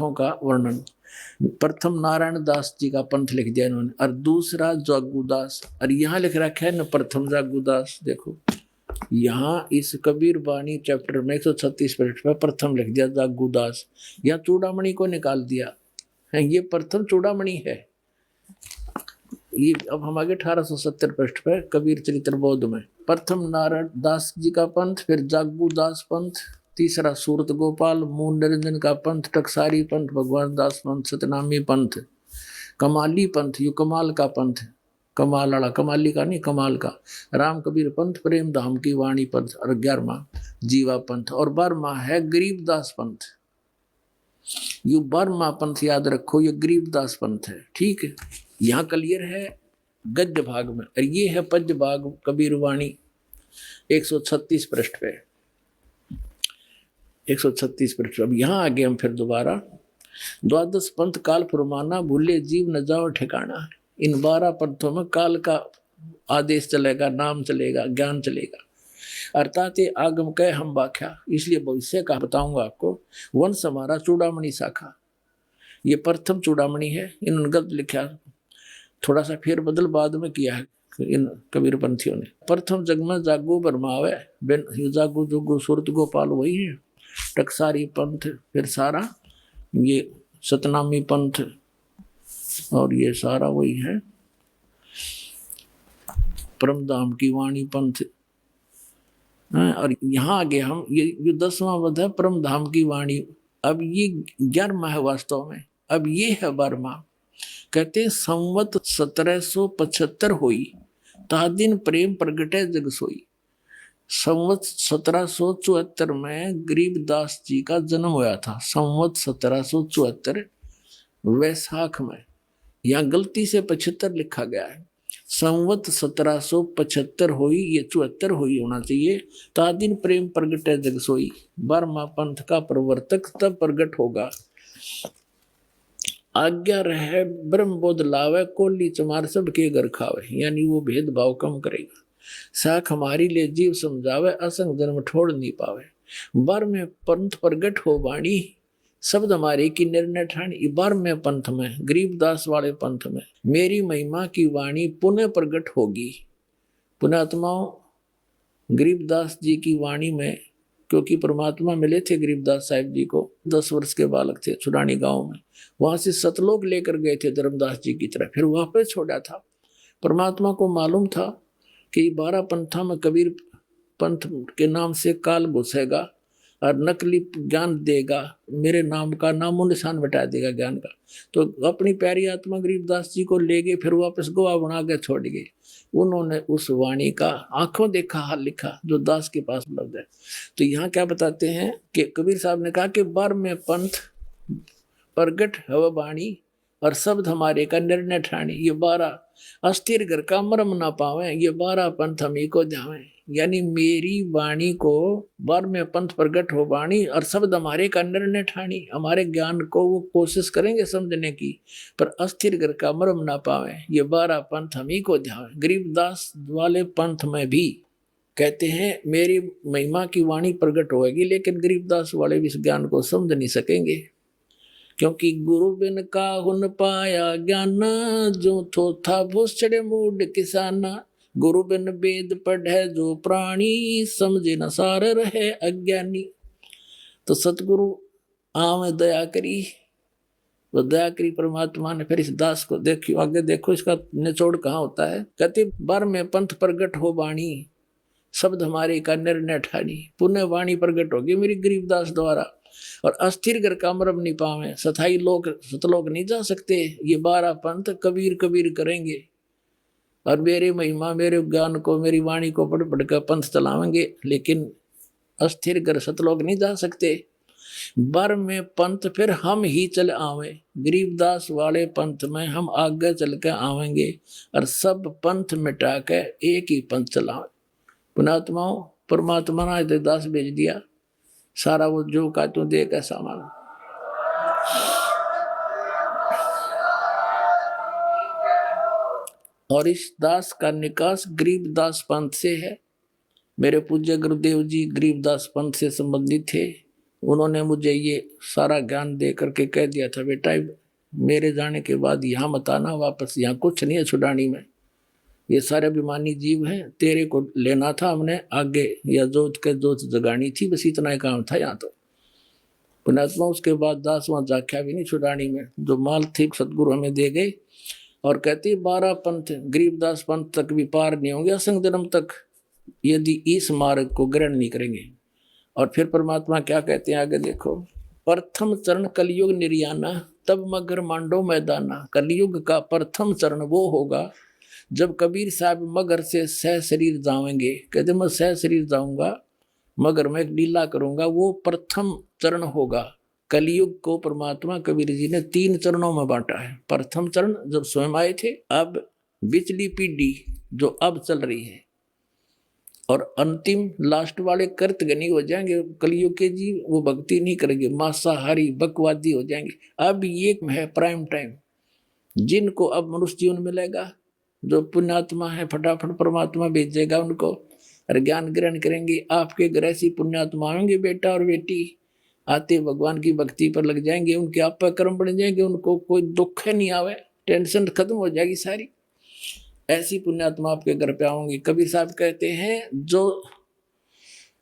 पंथों का वर्णन। प्रथम नारायण दास जी का पंथ लिख दिया इन्होंने, और दूसरा जागूदास, और यहाँ लिख रखा है न प्रथम जागूदास। देखो यहाँ इस कबीर बानी चैप्टर में 136 पृष्ठ पर प्रथम लिख दिया जागूदास, यहाँ चूड़ामणि को निकाल दिया है, ये प्रथम चूड़ामणि है। ये अब हम आगे 1870 पृष्ठ पर कबीर चरित्र बोध में प्रथम नारायण दास जी का पंथ, फिर जागूदास पंथ, तीसरा सूरत गोपाल मूल निरंजन का पंथ, टकसारी पंथ, भगवान दास पंथ, सतनामी पंथ, कमाली पंथ, यू कमाल का पंथ, कमाल वाला, कमाली का नहीं कमाल का, राम कबीर पंथ, प्रेम धाम की वाणी पंथ, और 11वां जीवा पंथ, और 12वां है गरीबदास पंथ। यू 12वां पंथ याद रखो, ये गरीबदास पंथ है। ठीक है, यहाँ क्लियर है गद्य भाग में, और ये है पद्य भाग कबीर वाणी 136 पृष्ठ पे, 136 पृष्ठ। अब यहाँ आगे हम फिर दोबारा, द्वादश पंथ काल फरमाना, भूले जीव न जाओ ठिकाना। इन 12 पंथों में काल का आदेश चलेगा, नाम चलेगा, ज्ञान चलेगा, अर्थात ये आगम कह हम व्याख्या, इसलिए भविष्य का बताऊंगा आपको। वंश हमारा चूड़ामणि शाखा, ये प्रथम चूड़ामणि है, इन्होंने गलत लिखा, थोड़ा सा फेर बदल बाद में किया है इन कबीर पंथियों ने। प्रथम जग में जागो बरमावे, जागो जोगो सूरत गोपाल वही है, टकसारी पंथ, फिर सारा ये सतनामी पंथ, और ये सारा वही है परमधाम की वाणी पंथ। और यहाँ आगे हम ये 10वां वध है परमधाम की वाणी। अब ये 11वां है वास्तव में, अब ये है 12वां। कहते संवत 1775 हुई, ता दिन प्रेम प्रगटे जग सोई। संवत 1774 में गरीबदास जी का जन्म हुआ था, संवत 1774 वैशाख में, यहाँ गलती से 75 लिखा गया है, संवत 1775 हुई, ये 74 हुई होना चाहिए। ता दिन प्रेम प्रगटे जग सोई, 12वां पंथ का प्रवर्तक तब प्रगट होगा। आज्ञा रहे ब्रह्म बोध लावे, कोली चमार सबके घर खावे, यानी वो भेदभाव कम करेगा। साख हमारी ले जीव समझावे, असंग जन्म ठोड़ नहीं पावे। 12वें पंथ प्रगट हो वाणी, शब्द हमारे की निर्णय ठाणी। 12वें पंथ में, गरीबदास वाले पंथ में, मेरी महिमा की वाणी पुनः प्रगट होगी। पुण्यात्माओं, गरीबदास जी की वाणी में, क्योंकि परमात्मा मिले थे गरीबदास साहिब जी को, 10 वर्ष के बालक थे छुड़ानी गांव में, वहां से सतलोक लेकर गए थे धर्मदास जी की तरफ, फिर वापस छोड़ा था। परमात्मा को मालूम था कि 12 पंथा में कबीर पंथ के नाम से काल घुसेगा और नकली ज्ञान देगा, मेरे नाम का नामो निशान मिटा देगा ज्ञान का। तो अपनी प्यारी आत्मा गरीबदास जी को ले गए, फिर वापस गोवा बना के छोड़ गए। उन्होंने उस वाणी का आंखों देखा हाल लिखा जो दास के पास उपलब्ध है। तो यहाँ क्या बताते हैं कि कबीर साहब ने कहा कि 12वें पंथ प्रगट है वाणी, और शब्द हमारे का निर्णय ठाणी। ये 12 अस्थिर घर का मरम ना पावे, ये 12 पंथ हम ही को ध्यावे। यानी मेरी वाणी को 12वें पंथ प्रगट हो वाणी, और शब्द हमारे का निर्णय ठाणी। हमारे ज्ञान को वो कोशिश करेंगे समझने की, पर अस्थिर घर का मरम ना पावे, ये 12 पंथ हम ही को ध्यावे। गरीबदास वाले पंथ में भी कहते हैं मेरी महिमा की वाणी प्रगट होगी, लेकिन गरीबदास वाले भी इस ज्ञान को समझ नहीं सकेंगे, क्योंकि गुरु बिन काहुन पाया ज्ञाना, जो थो था भूषड़े मूड किसाना। गुरु बिन वेद पढ़े जो प्राणी, समझे न सार रहे अज्ञानी। तो सतगुरु आम दया करी, वो दया करी परमात्मा ने। फिर इस दास को देखियो, आगे देखो इसका निचोड़ कहाँ होता है। कहते 12वें पंथ प्रगट हो वाणी, शब्द हमारे का निर्णय ठानी। पुनः वाणी प्रगट होगी मेरी गरीबदास द्वारा, और अस्थिर घर का मरम नहीं पावे, सथाई लोग सतलोक नहीं जा सकते। ये 12 पंथ कबीर कबीर करेंगे, और मेरे महिमा मेरे ज्ञान को मेरी वाणी को पढ़ पढ़ कर पंथ चलावेंगे, लेकिन अस्थिर घर सतलोक नहीं जा सकते। 12वें पंथ फिर हम ही चल आवे, गरीबदास वाले पंथ में हम आगे चल के आवेंगे, और सब पंथ मिटा के एक ही पंथ चलावे। पुणात्माओं, परमात्मा ने दास भेज दिया, सारा वो जो का तू दे का सामान। और इस दास का निकास गरीबदास पंथ से है। मेरे पूज्य गुरुदेव जी गरीबदास पंथ से संबंधित थे। उन्होंने मुझे ये सारा ज्ञान दे करके कह दिया था, बेटा मेरे जाने के बाद यहाँ मत आना वापस, यहाँ कुछ नहीं है छुड़ानी में, ये सारे अभिमानी जीव हैं, तेरे को लेना था हमने आगे, या जोत के जोत जगानी थी, बस इतना ही काम था यहाँ तो। पुण्यात्मा उसके बाद दास वहाँ जाख्या भी नहीं छुड़ानी में, जो माल थी सदगुरु हमें दे गए, और कहते 12 पंथ गरीबदास पंथ तक भी पार नहीं होंगे असंग जन्म तक, यदि इस मार्ग को ग्रहण नहीं करेंगे। और फिर परमात्मा क्या कहते हैं आगे देखो, प्रथम चरण कलयुग निर्याना तब मगर मांडो मैदाना। कलयुग का प्रथम चरण वो होगा जब कबीर साहब मगर से सह शरीर जाएंगे, कहते मैं सह शरीर जाऊंगा, मगर मैं लीला करूंगा, वो प्रथम चरण होगा। कलयुग को परमात्मा कबीर जी ने 3 चरणों में बांटा है। प्रथम चरण जब स्वयं आए थे, अब बिचली पीढ़ी जो अब चल रही है, और अंतिम लास्ट वाले कर्तगनी हो जाएंगे कलयुग के जीव, वो भक्ति नहीं करेंगे, मांसाहारी बकवादी हो जाएंगे। अब ये है प्राइम टाइम, जिनको अब मनुष्य जीवन मिलेगा, जो पुण्यात्मा है फटाफट परमात्मा भेजेगा उनको, और ज्ञान ग्रहण करेंगे। आपके घर ऐसी पुण्यात्मा होंगे बेटा और बेटी, आते भगवान की भक्ति पर लग जाएंगे, उनके आप पर कर्म बन जाएंगे, उनको कोई दुख नहीं आवे, टेंशन खत्म हो जाएगी सारी। ऐसी पुण्यात्मा आपके घर पे आओगे। कबीर साहब कहते हैं, जो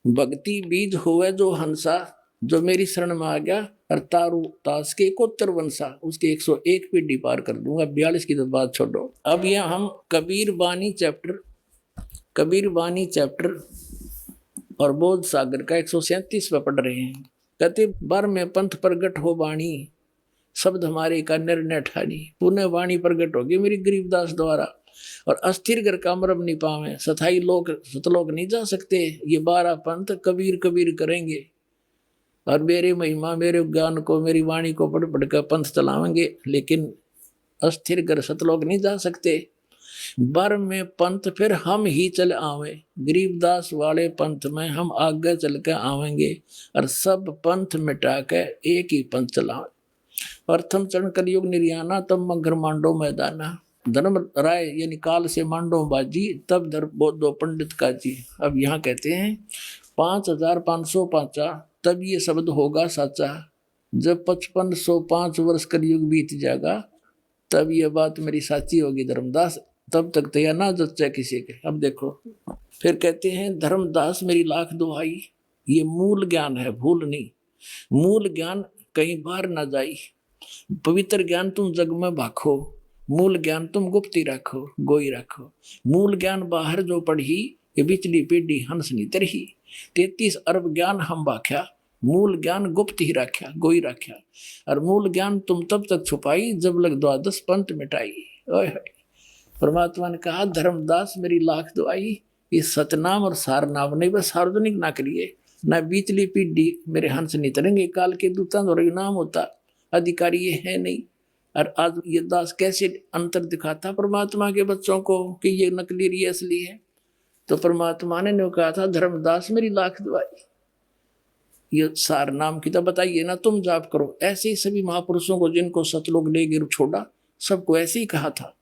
भक्ति बीज होवे जो हंसा, जो मेरी शरण में आ गया, और तारू तास के 71 वंशा, उसके 101 पीढ़ी पार कर दूंगा। 42 की तो बात छोड़ो। अब यह हम कबीर बानी चैप्टर और बोध सागर का 137 पे पढ़ रहे हैं। कहते बर में पंथ प्रगट हो बाणी, शब्द हमारे का निर्णय ठानी। पुण्य वाणी प्रगट होगी मेरी गरीबदास द्वारा, और अस्थिर घर का मरब नहीं पावे, सथाई लोग सतलोक नहीं जा सकते। ये 12 पंथ कबीर कबीर करेंगे, और मेरे महिमा मेरे ज्ञान को मेरी वाणी को पढ़ पढ़ कर पंथ चलावेंगे, लेकिन अस्थिर घर सतलोक नहीं जा सकते। बर में पंथ फिर हम ही चल आवे, गरीबदास वाले पंथ में हम आगे चल के आवेंगे, और सब पंथ मिटा के एक ही पंथ चलावे। प्रथम चरण कलयुग निर्याना तब मगर मांडो मैदाना। धर्म राय यानी काल से मांडो बाजी, तब धर बोधो पंडित का जी। अब यहाँ कहते हैं 5505 तब ये शब्द होगा साचा, जब 5505 वर्ष कलयुग बीत जाएगा, तब ये बात मेरी साची होगी धर्मदास, तब तक तो यह ना जच्चा किसी के। अब देखो फिर कहते हैं, धर्मदास मेरी लाख दुहाई, ये मूल ज्ञान है, भूल नहीं। मूल ज्ञान कहीं बाहर ना जाई, पवित्र ज्ञान तुम जग में भाखो, मूल ज्ञान तुम गुप्ती रखो, गोई रखो। मूल ज्ञान बाहर जो पढ़ी, ये बिचली पीढ़ी हंस नी तरही। 33 अरब ज्ञान हम बाख्या, मूल ज्ञान गुप्त ही रख्या, गोई रख्या। और मूल ज्ञान तुम तब तक छुपाई, जब लग 12 पंथ मिटाई। ओए परमात्मा ने कहा, धर्मदास मेरी लाख दुआई, ये सतनाम और सारनाम नहीं, बस सार्वजनिक ना करिए, ना बीचली पीढ़ी मेरे हंस नहीं तरेंगे। काल के दूता और नाम होता, अधिकारी ये है नहीं। और आज ये दास कैसे अंतर दिखाता परमात्मा के बच्चों को कि ये नकली ये असली है। तो परमात्मा ने कहा था, धर्मदास मेरी लाख दुआई, ये सार नाम की तो बताइए ना, तुम जाप करो। ऐसे ही सभी महापुरुषों को जिनको सतलोक ले गिर छोड़ा, सबको ऐसे ही कहा था।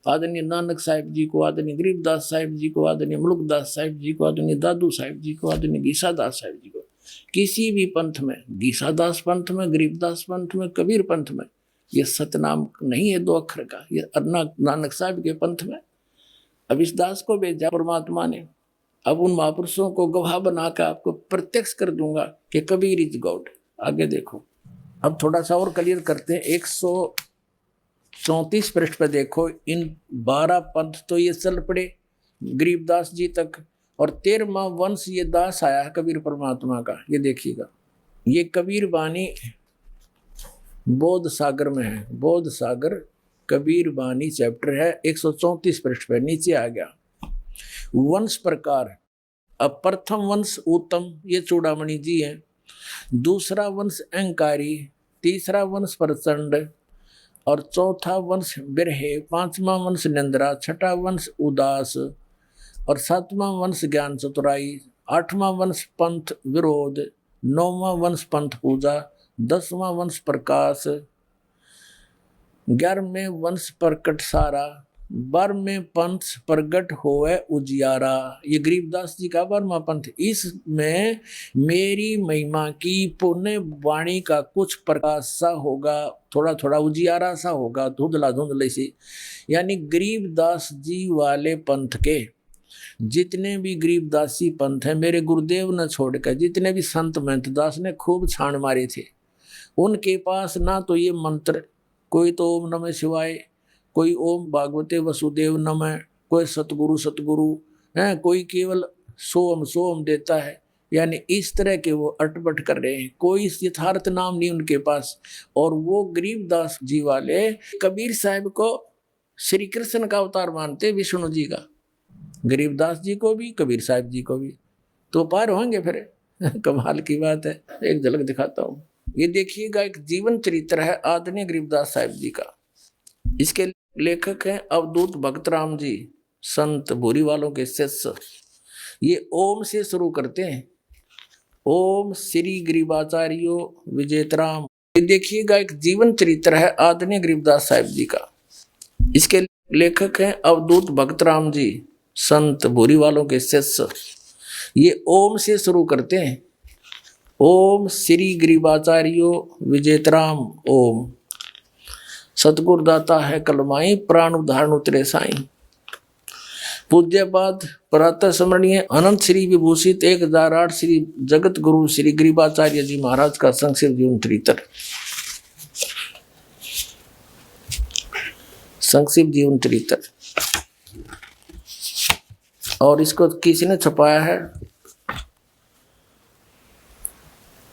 आदरणीय नानक साहिब जी को, आदरणीय गरीबदास साहिब जी को, आदरणीय मुलुकदास साहिब जी को, आदरणीय दादू साहिब जी को, आदरणीय गीसादास साहिब जी को। किसी भी पंथ में, गीसादास पंथ में, गरीबदास पंथ में, कबीर पंथ में, ये सतनाम नहीं है 2 अक्षर का, ये नानक साहिब के पंथ में। अब इस दास को भेजा परमात्मा ने, अब उन महापुरुषों को गवाह बनाकर आपको प्रत्यक्ष कर दूंगा कि कबीर इज गॉड। आगे देखो, अब थोड़ा सा और क्लियर करते हैं। 134 पृष्ठ पे देखो, इन 12 पंथ तो ये चल पड़े गरीबदास जी तक, और 13वां वंश ये दास आया है कबीर परमात्मा का। ये देखिएगा, ये कबीर बानी बोध सागर में है, बोध सागर कबीर बानी चैप्टर है, 134 पृष्ठ पे नीचे आ गया। वंश प्रकार, अब प्रथम वंश उत्तम, ये चूड़ामणि जी हैं। दूसरा वंश अहंकारी, तीसरा वंश प्रचंड, और चौथा वंश बिरहे, 5वां वंश निंद्रा, 6ठा वंश उदास, और 7वां वंश ज्ञान चतुराई, 8वां वंश पंथ विरोध, 9वां वंश पंथ पूजा, 10वां वंश प्रकाश, 11वें वंश प्रकट सारा, बर में पंथ प्रगट होवे उजियारा, ये गरीबदास जी का बर्मा पंथ। इसमें मेरी महिमा की पुण्य वाणी का कुछ प्रकाश सा होगा, थोड़ा थोड़ा उजियारा सा होगा, धुंधला धुंधले से। यानी गरीबदास जी वाले पंथ के जितने भी गरीबदासी पंथ है, मेरे गुरुदेव ने छोड़कर जितने भी संत महंत दास ने खूब छान मारे थे, उनके पास ना तो ये मंत्र, कोई तो ओम नमः शिवाय, कोई ओम भागवते वसुदेव नमः, कोई सतगुरु सतगुरु है, कोई केवल सोम सोम देता है। यानी इस तरह के वो अटपट कर रहे हैं, कोई यथार्थ नाम नहीं उनके पास। और वो गरीबदास जी वाले कबीर साहब को श्री कृष्ण का अवतार मानते, विष्णु जी का, गरीबदास जी को भी कबीर साहब जी को भी। तो पार होंगे फिर। कमाल की बात है। एक झलक दिखाता हूँ, ये देखिएगा, एक जीवन चरित्र है आदरणीय गरीबदास साहब जी का। इसके लेखक हैं अवधूत भक्तराम जी, संत भूरी वालों के शिष्य। ये ओम से शुरू करते हैं, ओम श्री गरीबाचार्यो विजेतराम। ये देखिएगा, एक जीवन चरित्र है आदरणीय गरीबदास साहब जी का। इसके लेखक हैं अवधूत भक्तराम जी, संत भूरी वालों के शिष्य। ये ओम से शुरू करते हैं, ओम श्री गरीबाचार्यो विजेतराम ओम। सतगुरुदाता है कलमाई, प्राण उदाहरण उतरे साईं। पूज्यपाद प्रातः स्मरणीय अनंत श्री विभूषित 1008 श्री जगत गुरु श्री गरीबाचार्य जी महाराज का संक्षिप्त जीवन चरित्र। संक्षिप्त जीवन चरित्र। और इसको किसी ने छपाया है,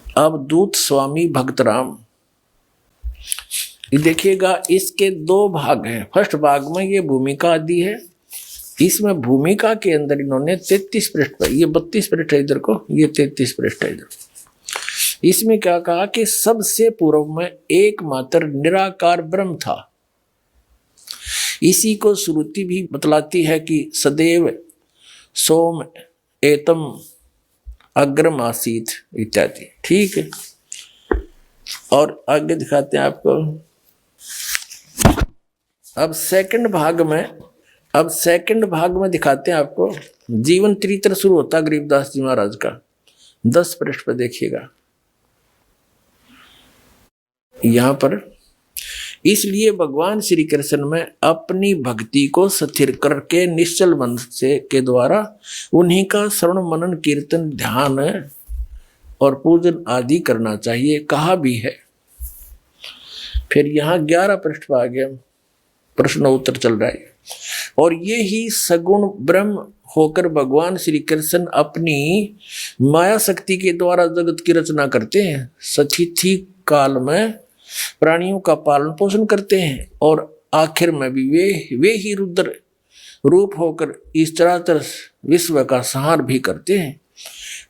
अवधूत स्वामी भक्तराम। ये देखिएगा, इसके 2 भाग हैं। फर्स्ट भाग में ये भूमिका आदि है, इसमें भूमिका के अंदर इन्होंने 33 पृष्ठ पर, ये 32 पृष्ठ है इधर को, ये 33 पृष्ठ है इधर। इसमें क्या कहा कि सबसे पूर्व में एकमात्र निराकार ब्रह्म था। इसी को श्रुति भी बतलाती है कि सदैव सोम एतम अग्रम आसीत इत्यादि। ठीक है, और आगे दिखाते हैं आपको। अब सेकंड भाग में दिखाते हैं आपको जीवन चरित्र शुरू होता गरीबदास जी महाराज का। 10 पृष्ठ पर देखिएगा यहां पर। इसलिए भगवान श्री कृष्ण में अपनी भक्ति को स्थिर करके निश्चल मन से के द्वारा उन्हीं का श्रवण मनन कीर्तन ध्यान और पूजन आदि करना चाहिए, कहा भी है। फिर यहाँ 11 पृष्ठ पर आ गया, प्रश्न उत्तर चल रहा है। और ये ही सगुण ब्रह्म होकर भगवान श्री कृष्ण अपनी माया शक्ति के द्वारा जगत की रचना करते हैं, सतिथि काल में प्राणियों का पालन पोषण करते हैं, और आखिर में भी वे ही रुद्र रूप होकर इस चराचर विश्व का संहार भी करते हैं।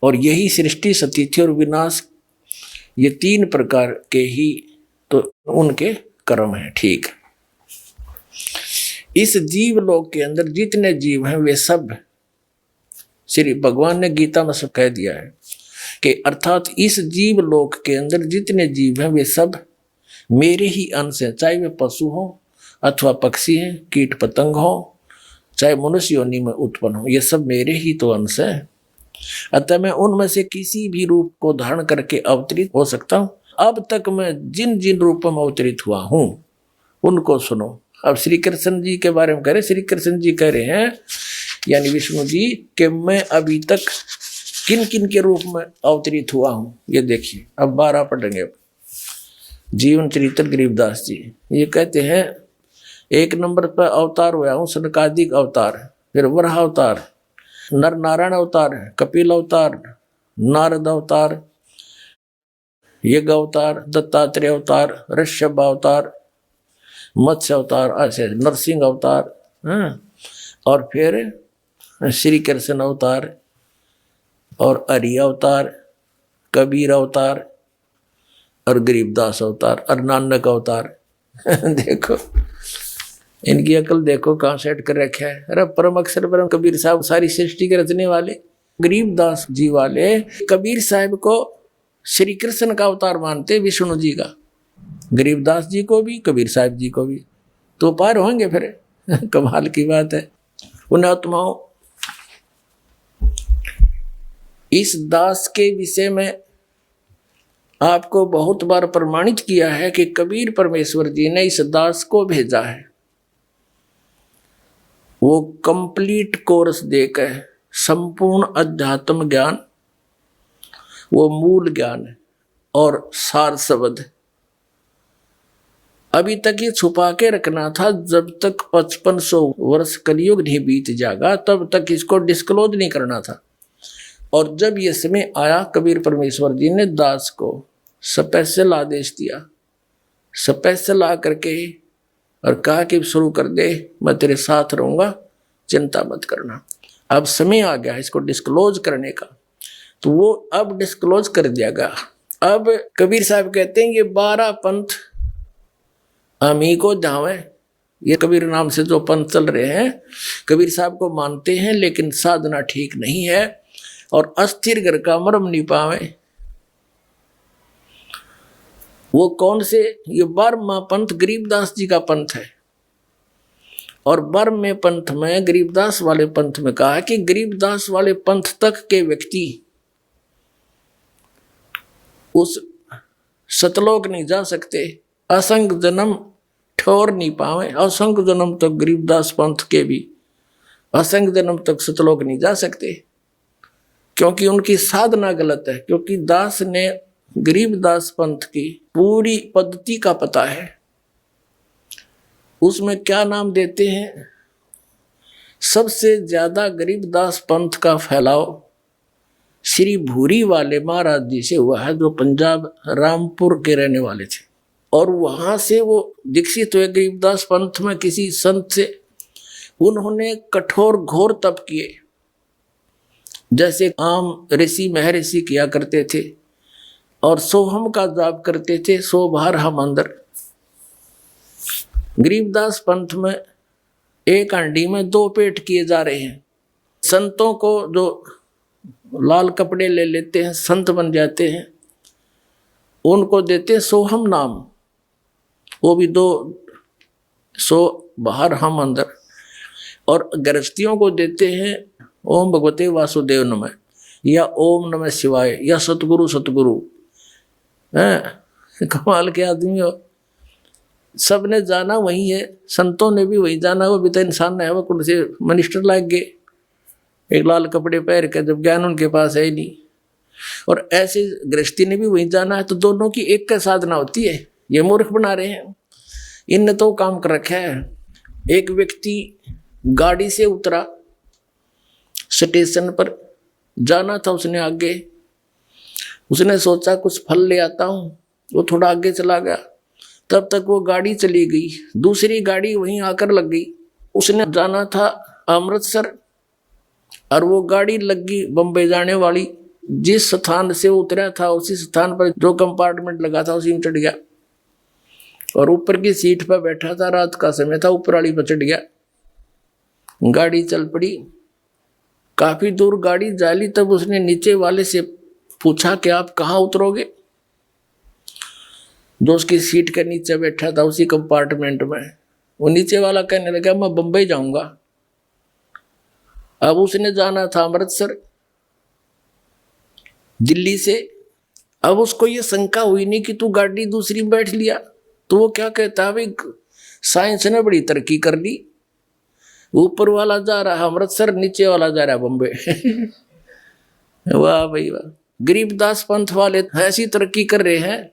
और यही सृष्टि सतिथि और विनाश, ये 3 प्रकार के ही तो उनके कर्म हैं। ठीक, इस जीव लोक के अंदर जितने जीव हैं वे सब, श्री भगवान ने गीता में सब कह दिया है कि अर्थात इस जीव लोक के अंदर जितने जीव हैं वे सब मेरे ही अंश हैं, चाहे वे पशु हो अथवा पक्षी हैं, कीट पतंग हो, चाहे मनुष्य योनि में उत्पन्न हो, ये सब मेरे ही तो अंश हैं। अतः मैं उनमें से किसी भी रूप को धारण करके अवतरित हो सकता हूँ। अब तक मैं जिन जिन रूपों में अवतरित हुआ हूँ उनको सुनो। अब श्री कृष्ण जी के बारे में कह रहे, श्री कृष्ण जी कह रहे हैं यानी विष्णु जी कि मैं अभी तक किन किन के रूप में अवतरित हुआ हूँ। ये देखिए, अब 12 पढ़ेंगे। जीवन चरित्र गरीबदास जी ये कहते हैं, 1 नंबर पर अवतार हुआ हूँ सनकादिक अवतार, फिर वराह अवतार, नर नारायण अवतार, कपिल अवतार, नारद अवतार, यज्ञ अवतार, दत्तात्रेय अवतार, ऋषभ अवतार, मत्स्य अवतार, ऐसे नरसिंह अवतार, और फिर श्री कृष्ण अवतार, और हरि अवतार, कबीर अवतार, और गरीबदास अवतार, और नानक अवतार। देखो इनकी अकल देखो कहाँ सेट कर रखा है। अरे परम अक्षर परम कबीर साहब सारी सृष्टि के रचने वाले गरीबदास जी वाले कबीर साहब को श्री कृष्ण का अवतार मानते, विष्णु जी का, गरीबदास जी को भी कबीर साहब जी को भी। तो पार होंगे फिर। कमाल की बात है। उन आत्माओं, इस दास के विषय में आपको बहुत बार प्रमाणित किया है कि कबीर परमेश्वर जी ने इस दास को भेजा है। वो कंप्लीट कोर्स देकर संपूर्ण अध्यात्म ज्ञान, वो मूल ज्ञान है और सार शब्द है। अभी तक ये छुपा के रखना था, जब तक 5500 वर्ष कलयुग नहीं बीत जाएगा तब तक इसको डिस्क्लोज नहीं करना था। और जब ये समय आया, कबीर परमेश्वर जी ने दास को स्पेशल आदेश दिया, स्पेशल आ करके और कहा कि शुरू कर दे, मैं तेरे साथ रहूंगा, चिंता मत करना। अब समय आ गया इसको डिस्क्लोज करने का, तो वो अब डिस्क्लोज कर दिया गया। अब कबीर साहब कहते हैं ये 12 पंथ अमी को जावे। ये कबीर नाम से जो पंथ चल रहे हैं, कबीर साहब को मानते हैं लेकिन साधना ठीक नहीं है और अस्थिर घर का मरम नहीं पावे। वो कौन से? ये 12वां पंथ गरीबदास जी का पंथ है। और 12वें पंथ में, गरीबदास वाले पंथ में कहा कि गरीबदास वाले पंथ तक के व्यक्ति उस सतलोक नहीं जा सकते, असंग जन्म ठोर नहीं पावे। असंग जन्म तक गरीबदास पंथ के भी असंग जन्म तक सतलोक नहीं जा सकते, क्योंकि उनकी साधना गलत है। क्योंकि दास ने गरीबदास पंथ की पूरी पद्धति का पता है। उसमें क्या नाम देते हैं? सबसे ज्यादा गरीबदास पंथ का फैलाव श्री भूरी वाले महाराज जी से हुआ है, जो पंजाब रामपुर के रहने वाले थे। और वहां से वो दीक्षित हुए गरीबदास पंथ में किसी संत से। उन्होंने कठोर घोर तप किए, जैसे आम ऋषि महर्षि किया करते थे, और सोहम का जाप करते थे, सो बाहर हम अंदर। गरीबदास पंथ में एक हांडी में 2 पेट किए जा रहे हैं। संतों को जो लाल कपड़े ले लेते हैं, संत बन जाते हैं, उनको देते हैं सोहम नाम, वो भी 2 सो बाहर हम अंदर। और गृहस्थियों को देते हैं ओम भगवते वासुदेव नमः, या ओम नमः शिवाय, या सतगुरु सतगुरु। कमाल के आदमी हो। सबने जाना वही है, संतों ने भी वही जाना। वो भी तो इंसान है, वो कौन से मिनिस्टर लाग गए एक लाल कपड़े पहन के, जब ज्ञान उनके पास है ही नहीं। और ऐसे गृहस्थी ने भी वही जाना है, तो दोनों की एक का साधना होती है। ये मूर्ख बना रहे हैं, इनने तो काम कर रखा है। एक व्यक्ति गाड़ी से उतरा, स्टेशन पर जाना था उसने आगे, उसने सोचा कुछ फल ले आता हूं, वो थोड़ा आगे चला गया, तब तक वो गाड़ी चली गई, दूसरी गाड़ी वहीं आकर लग गई। उसने जाना था अमृतसर और वो गाड़ी लग गई बम्बई जाने वाली। जिस स्थान से उतरा था उसी स्थान पर जो कंपार्टमेंट लगा था उसी में चढ़ गया, और ऊपर की सीट पर बैठा था, रात का समय था, ऊपर वाली पर चढ़ गया। गाड़ी चल पड़ी, काफी दूर गाड़ी जाली, तब उसने नीचे वाले से पूछा कि आप कहाँ उतरोगे? जो उसकी सीट के नीचे बैठा था उसी कंपार्टमेंट में, वो नीचे वाला कहने लगा मैं बंबई जाऊंगा। अब उसने जाना था अमृतसर दिल्ली से। अब उसको ये शंका हुई नहीं कि तू गाड़ी दूसरी में बैठ लिया, तो वो क्या कहता है, भाई साइंस ने बड़ी तरक्की कर ली, ऊपर वाला जा रहा है अमृतसर, नीचे वाला जा रहा है बम्बई। वाह भाई वाह। गरीबदास पंथ वाले ऐसी तरक्की कर रहे हैं,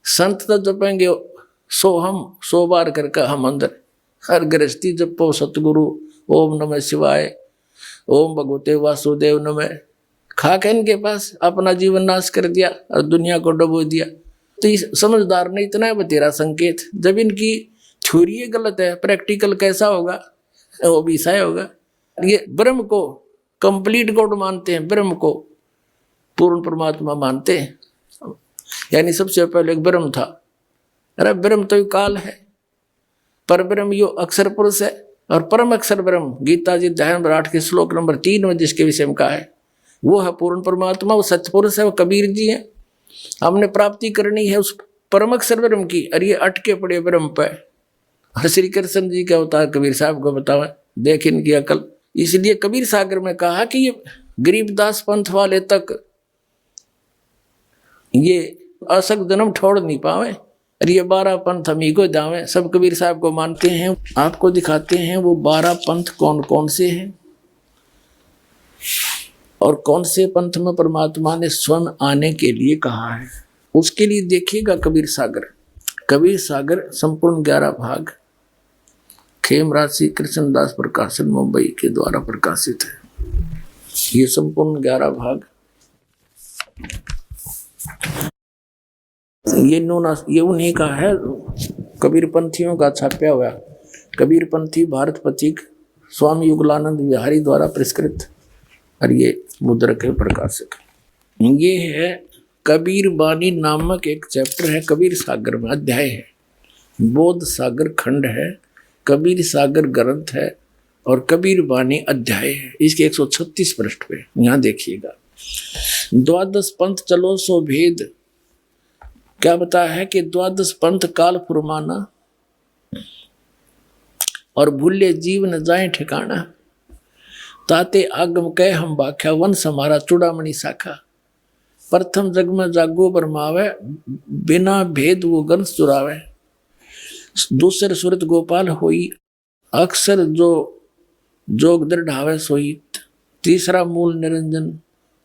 संत तो जपेंगे सोहम 100 बार करके हम अंदर। हर गृहस्थी जपो सतगुरु, ओम नमः शिवाय, ओम भगवते वासुदेव नमः। खा के इनके पास अपना जीवन नाश कर दिया और दुनिया को डुबो दिया। तो इस समझदार ने इतना बतेरा संकेत, जब इनकी थ्योरी गलत है, प्रैक्टिकल कैसा होगा? वो भी सही होगा। ये ब्रह्म को कंप्लीट गॉड मानते हैं, ब्रह्म को पूर्ण परमात्मा मानते हैं। यानी सबसे पहले एक ब्रह्म था। अरे ब्रह्म तो काल है, पर ब्रह्म यो अक्षर पुरुष है, और परम अक्षर ब्रह्म गीता जी अध्याय नंबर 8 के श्लोक नंबर 3 में जिसके विषय में कहा है, वो है पूर्ण परमात्मा, वो सत्य पुरुष है, वो कबीर जी है। हमने प्राप्ति करनी है उस परम अक्षर ब्रह्म की, और ये अटके पड़े ब्रह्म पे। और श्री कृष्ण जी का अवतार कबीर साहब को बतावा, देख इनकी अकल। इसलिए कबीर सागर में कहा कि ये गरीबदास पंथ वाले तक ये असक जन्म छोड़ नहीं पावे, और ये 12 पंथ हम ही को जावे। सब कबीर साहब को मानते हैं। आपको दिखाते हैं वो 12 पंथ कौन कौन से हैं और कौन से पंथ में परमात्मा ने स्वयं आने के लिए कहा है। उसके लिए देखिएगा कबीर सागर। कबीर सागर संपूर्ण 11 भाग खेमराज श्री कृष्णदास प्रकाशन मुंबई के द्वारा प्रकाशित है। ये संपूर्ण 11 भाग ये उन्हीं का है, कबीर पंथियों का छापा हुआ। कबीर पंथी भारत पथिक स्वामी युगलानंद विहारी द्वारा पुरस्कृत, और ये मुद्रक है प्रकाशक। ये है कबीर बानी नामक एक चैप्टर है कबीर सागर में, अध्याय है। बोध सागर खंड है, कबीर सागर ग्रंथ है और कबीर बानी अध्याय है। इसके 136 पृष्ठ पे यहाँ देखिएगा। 12 पंथ चलो सो भेद, क्या बताया है कि 12 पंथ काल फुरमाना और भूले जीव न जाए ठिकाना। ताते आगम कह हम बाख्या, वन समारा चूड़ामणि शाखा। प्रथम जग में जागो बरमावे, बिना भेद वो गंस चुरावे। दूसर सुरत गोपाल होई, अक्सर जो जोग दृढ़ावे सोई। तीसरा मूल निरंजन,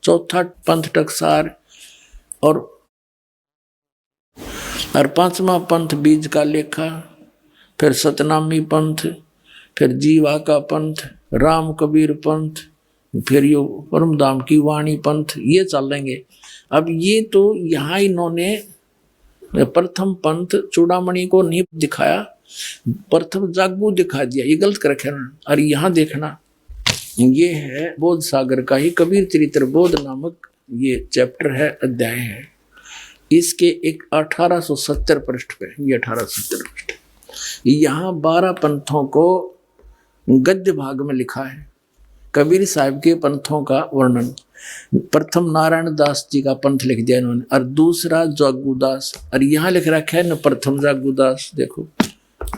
चौथा पंथ टकसार और 5वां पंथ बीज का लेखा। फिर सतनामी पंथ, फिर जीवा का पंथ, राम कबीर पंथ, फिर यो परमधाम की वाणी पंथ, ये चलेंगे। अब ये तो यहाँ इन्होंने प्रथम पंथ चूड़ामणि को नहीं दिखाया, प्रथम जागू दिखा दिया, ये गलत कर रखे ना। और यहाँ देखना, ये है बोध सागर का ही कबीर चरित्र बोध नामक ये चैप्टर है, अध्याय है। इसके एक 1870 पृष्ठ पे, ये 1870 पृष्ठ, यहाँ 12 पंथों को गद्य भाग में लिखा है। कबीर साहब के पंथों का वर्णन। प्रथम नारायण दास जी का पंथ लिख दिया इन्होंने, और दूसरा जागूदास, और यहाँ लिख रखा है न प्रथम जागूदास। देखो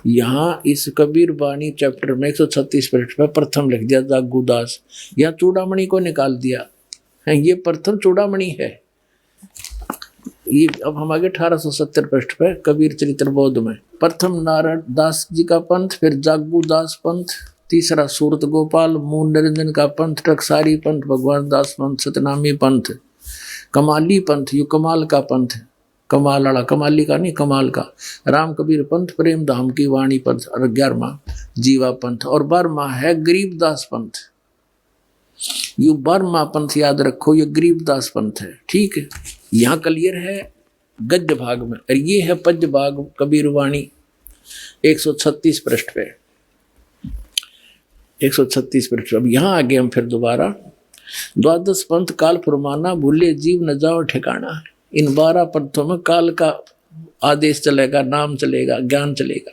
यहाँ इस कबीर बानी चैप्टर में 136 पृष्ठ पे प्रथम लिख दिया जागूदास। यहाँ चूड़ामणि को निकाल दिया है, ये प्रथम चूड़ामणि है। ये अब हम आगे 1870 पृष्ठ पे कबीर चरित्र बोध में प्रथम नारायण दास जी का पंथ, फिर जागूदास पंथ, तीसरा सूरत गोपाल, मूल निरंजन का पंथ, टकसारी पंथ, भगवान दास पंथ, सतनामी पंथ, कमाली पंथ, यू कमाल का पंथ, कमाल वाला, कमाली का नहीं कमाल का, राम कबीर पंथ, प्रेम धाम की वाणी पंथ, और 11वां जीवा पंथ, और 12वां है गरीबदास पंथ। यू 12वां पंथ याद रखो, ये गरीबदास पंथ है। ठीक है, यहाँ क्लियर है गद्य भाग में, और ये है पद्य भाग कबीर वाणी 136 पृष्ठ पे, 136 पृष्ठ। अब यहाँ आगे हम फिर दोबारा 12 पंथ काल फुरमाना, भूले जीव न जाओ ठिकाना। इन 12 पंथों में काल का आदेश चलेगा, नाम चलेगा, ज्ञान चलेगा।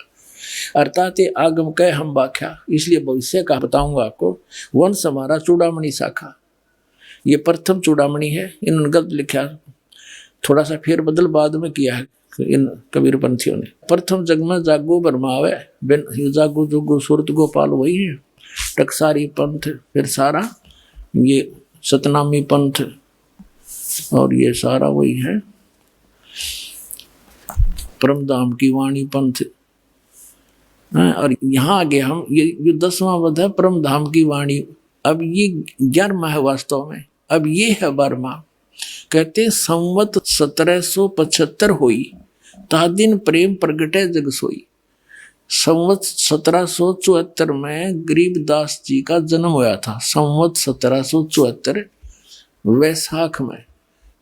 अर्थात आगम कह हम बाख्या, इसलिए भविष्य का बताऊंगा आपको। वंश हमारा चूड़ामणि शाखा, ये प्रथम चूड़ामणि है। इन्होंने गलत लिखा, थोड़ा सा फेर बदल बाद में किया है इन कबीर पंथियों ने। प्रथम जग में जागो बरमावे, बिन जागो जोगो सूरत गोपाल वही है। टकसारी पंथ, फिर सारा ये सतनामी पंथ, और ये सारा वही है परमधाम की वाणी पंथ। और यहाँ आगे हम ये 10वां वध है परमधाम की वाणी। अब ये 11वां है वास्तव में, अब ये है 12वां। कहते संवत 1775 होई, ता दिन प्रेम प्रगटे जग सोई। संवत 1774 में गरीबदास जी का जन्म हुआ था। संवत 1774 वैशाख में,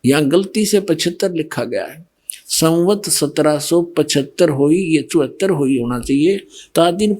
यहाँ गलती से 75 लिखा गया है। संवत 1775 हुई, ये 74 हुई होना चाहिए। ता दिन